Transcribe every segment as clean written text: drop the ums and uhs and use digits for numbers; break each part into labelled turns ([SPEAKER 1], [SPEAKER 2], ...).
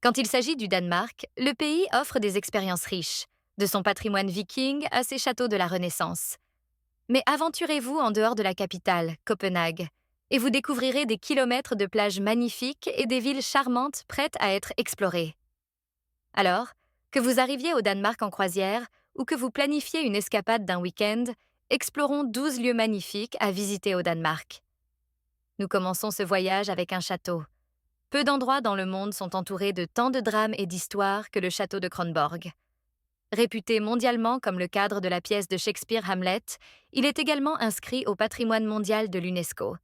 [SPEAKER 1] Quand il s'agit du Danemark, le pays offre des expériences riches, de son patrimoine viking à ses châteaux de la Renaissance. Mais aventurez-vous en dehors de la capitale, Copenhague, et vous découvrirez des kilomètres de plages magnifiques et des villes charmantes prêtes à être explorées. Alors, que vous arriviez au Danemark en croisière ou que vous planifiez une escapade d'un week-end, explorons 12 lieux magnifiques à visiter au Danemark. Nous commençons ce voyage avec un château. Peu d'endroits dans le monde sont entourés de tant de drames et d'histoires que le château de Kronborg. Réputé mondialement comme le cadre de la pièce de Shakespeare Hamlet, il est également inscrit au patrimoine mondial de l'UNESCO.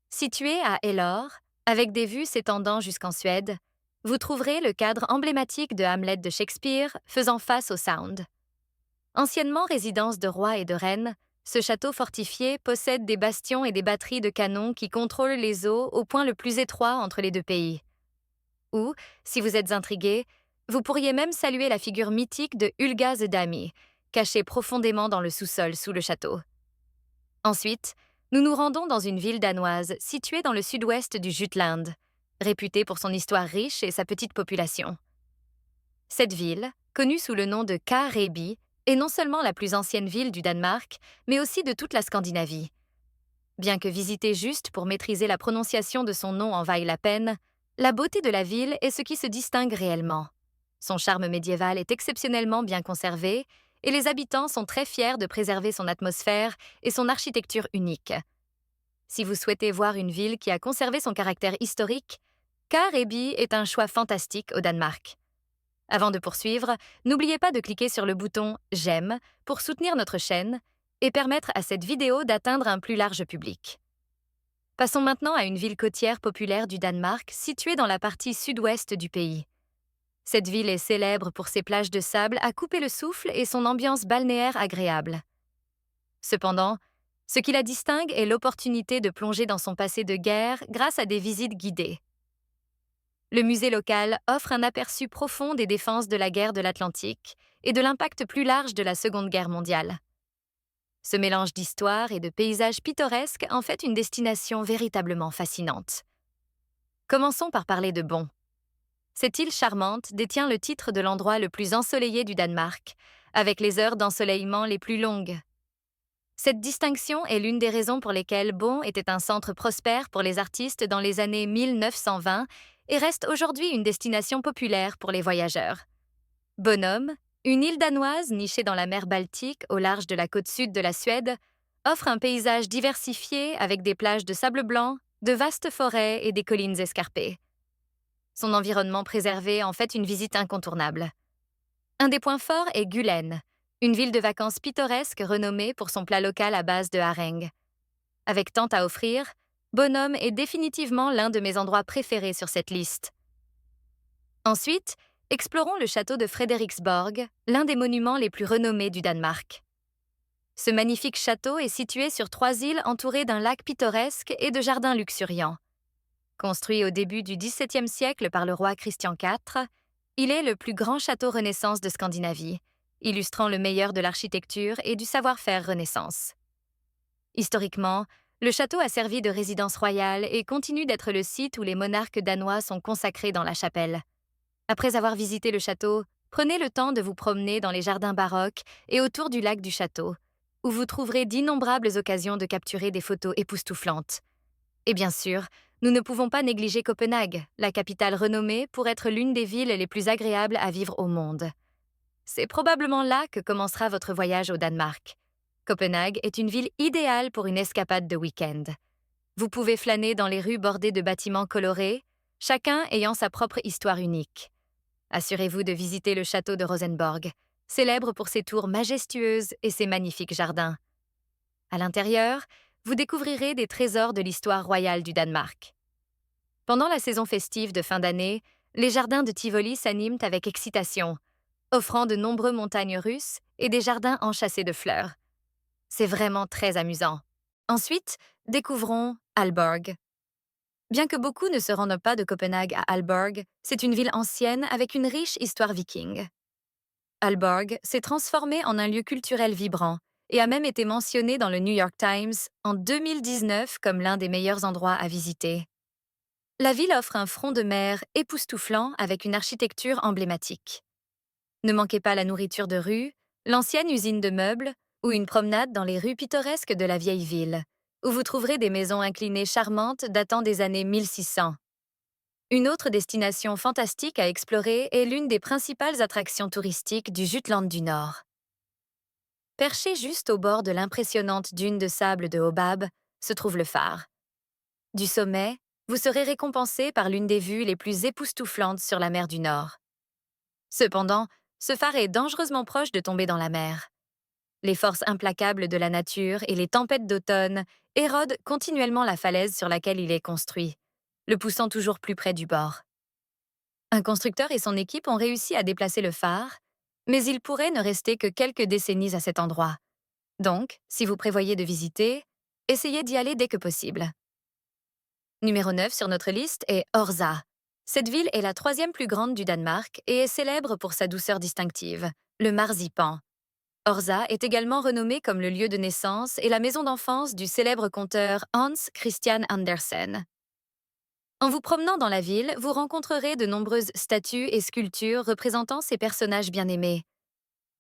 [SPEAKER 1] Situé à Elor, avec des vues s'étendant jusqu'en Suède, vous trouverez le cadre emblématique de Hamlet de Shakespeare faisant face au Sound. Anciennement résidence de rois et de reines, ce château fortifié possède des bastions et des batteries de canons qui contrôlent les eaux au point le plus étroit entre les deux pays. Ou, si vous êtes intrigué, vous pourriez même saluer la figure mythique de Ulga the Dami, cachée profondément dans le sous-sol sous le château. Ensuite, nous nous rendons dans une ville danoise située dans le sud-ouest du Jutland, réputée pour son histoire riche et sa petite population. Cette ville, connue sous le nom de Kareby, est non seulement la plus ancienne ville du Danemark, mais aussi de toute la Scandinavie. Bien que visiter juste pour maîtriser la prononciation de son nom en vaille la peine, la beauté de la ville est ce qui se distingue réellement. Son charme médiéval est exceptionnellement bien conservé et les habitants sont très fiers de préserver son atmosphère et son architecture unique. Si vous souhaitez voir une ville qui a conservé son caractère historique, Kareby est un choix fantastique au Danemark. Avant de poursuivre, n'oubliez pas de cliquer sur le bouton « J'aime » pour soutenir notre chaîne et permettre à cette vidéo d'atteindre un plus large public. Passons maintenant à une ville côtière populaire du Danemark située dans la partie sud-ouest du pays. Cette ville est célèbre pour ses plages de sable à couper le souffle et son ambiance balnéaire agréable. Cependant, ce qui la distingue est l'opportunité de plonger dans son passé de guerre grâce à des visites guidées. Le musée local offre un aperçu profond des défenses de la guerre de l'Atlantique et de l'impact plus large de la Seconde Guerre mondiale. Ce mélange d'histoire et de paysages pittoresques en fait une destination véritablement fascinante. Commençons par parler de Bon. Cette île charmante détient le titre de l'endroit le plus ensoleillé du Danemark, avec les heures d'ensoleillement les plus longues. Cette distinction est l'une des raisons pour lesquelles Bon était un centre prospère pour les artistes dans les années 1920 et reste aujourd'hui une destination populaire pour les voyageurs. Bonhomme, une île danoise nichée dans la mer Baltique au large de la côte sud de la Suède, offre un paysage diversifié avec des plages de sable blanc, de vastes forêts et des collines escarpées. Son environnement préservé en fait une visite incontournable. Un des points forts est Gulen, une ville de vacances pittoresque renommée pour son plat local à base de hareng. Avec tant à offrir, Bonhomme est définitivement l'un de mes endroits préférés sur cette liste. Ensuite, explorons le château de Frederiksborg, l'un des monuments les plus renommés du Danemark. Ce magnifique château est situé sur 3 îles entourées d'un lac pittoresque et de jardins luxuriants. Construit au début du XVIIe siècle par le roi Christian IV, il est le plus grand château Renaissance de Scandinavie, illustrant le meilleur de l'architecture et du savoir-faire Renaissance. Historiquement, le château a servi de résidence royale et continue d'être le site où les monarques danois sont consacrés dans la chapelle. Après avoir visité le château, prenez le temps de vous promener dans les jardins baroques et autour du lac du château, où vous trouverez d'innombrables occasions de capturer des photos époustouflantes. Et bien sûr, nous ne pouvons pas négliger Copenhague, la capitale renommée pour être l'une des villes les plus agréables à vivre au monde. C'est probablement là que commencera votre voyage au Danemark. Copenhague est une ville idéale pour une escapade de week-end. Vous pouvez flâner dans les rues bordées de bâtiments colorés, chacun ayant sa propre histoire unique. Assurez-vous de visiter le château de Rosenborg, célèbre pour ses tours majestueuses et ses magnifiques jardins. À l'intérieur, vous découvrirez des trésors de l'histoire royale du Danemark. Pendant la saison festive de fin d'année, les jardins de Tivoli s'animent avec excitation, offrant de nombreuses montagnes russes et des jardins enchâssés de fleurs. C'est vraiment très amusant. Ensuite, découvrons Aalborg. Bien que beaucoup ne se rendent pas de Copenhague à Aalborg, c'est une ville ancienne avec une riche histoire viking. Aalborg s'est transformé en un lieu culturel vibrant et a même été mentionné dans le New York Times en 2019 comme l'un des meilleurs endroits à visiter. La ville offre un front de mer époustouflant avec une architecture emblématique. Ne manquez pas la nourriture de rue, l'ancienne usine de meubles ou une promenade dans les rues pittoresques de la vieille ville, où vous trouverez des maisons inclinées charmantes datant des années 1600. Une autre destination fantastique à explorer est l'une des principales attractions touristiques du Jutland du Nord. Perché juste au bord de l'impressionnante dune de sable de Hobab se trouve le phare. Du sommet, vous serez récompensé par l'une des vues les plus époustouflantes sur la mer du Nord. Cependant, ce phare est dangereusement proche de tomber dans la mer. Les forces implacables de la nature et les tempêtes d'automne érodent continuellement la falaise sur laquelle il est construit, le poussant toujours plus près du bord. Un constructeur et son équipe ont réussi à déplacer le phare, mais il pourrait ne rester que quelques décennies à cet endroit. Donc, si vous prévoyez de visiter, essayez d'y aller dès que possible. Numéro 9 sur notre liste est Orsa. Cette ville est la troisième plus grande du Danemark et est célèbre pour sa douceur distinctive, le marzipan. Orsa est également renommée comme le lieu de naissance et la maison d'enfance du célèbre conteur Hans Christian Andersen. En vous promenant dans la ville, vous rencontrerez de nombreuses statues et sculptures représentant ces personnages bien-aimés.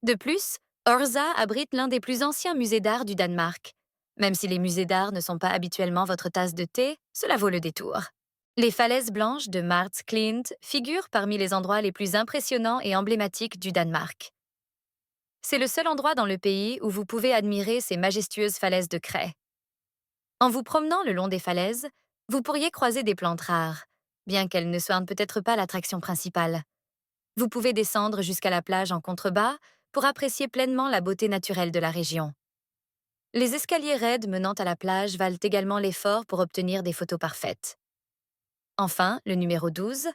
[SPEAKER 1] De plus, Orsa abrite l'un des plus anciens musées d'art du Danemark. Même si les musées d'art ne sont pas habituellement votre tasse de thé, cela vaut le détour. Les falaises blanches de Marts Klint figurent parmi les endroits les plus impressionnants et emblématiques du Danemark. C'est le seul endroit dans le pays où vous pouvez admirer ces majestueuses falaises de craie. En vous promenant le long des falaises, vous pourriez croiser des plantes rares, bien qu'elles ne soient peut-être pas l'attraction principale. Vous pouvez descendre jusqu'à la plage en contrebas pour apprécier pleinement la beauté naturelle de la région. Les escaliers raides menant à la plage valent également l'effort pour obtenir des photos parfaites. Enfin, le numéro 12,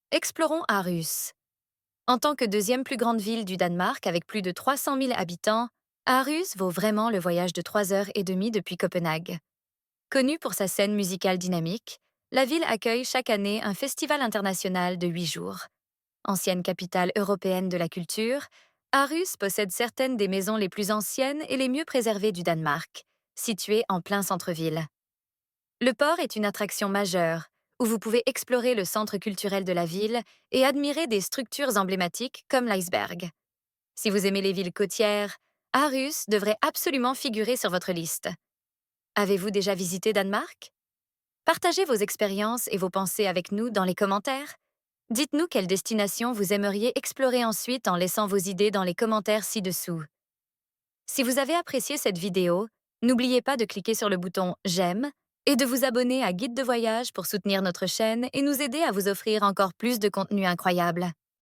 [SPEAKER 1] explorons Aarhus. En tant que deuxième plus grande ville du Danemark avec plus de 300 000 habitants, Aarhus vaut vraiment le voyage de 3 heures et demie depuis Copenhague. Connue pour sa scène musicale dynamique, la ville accueille chaque année un festival international de 8 jours. Ancienne capitale européenne de la culture, Aarhus possède certaines des maisons les plus anciennes et les mieux préservées du Danemark, situées en plein centre-ville. Le port est une attraction majeure, où vous pouvez explorer le centre culturel de la ville et admirer des structures emblématiques comme l'iceberg. Si vous aimez les villes côtières, Aarhus devrait absolument figurer sur votre liste. Avez-vous déjà visité Danemark? Partagez vos expériences et vos pensées avec nous dans les commentaires. Dites-nous quelle destination vous aimeriez explorer ensuite en laissant vos idées dans les commentaires ci-dessous. Si vous avez apprécié cette vidéo, n'oubliez pas de cliquer sur le bouton « J'aime » et de vous abonner à Guide de voyage pour soutenir notre chaîne et nous aider à vous offrir encore plus de contenu incroyable.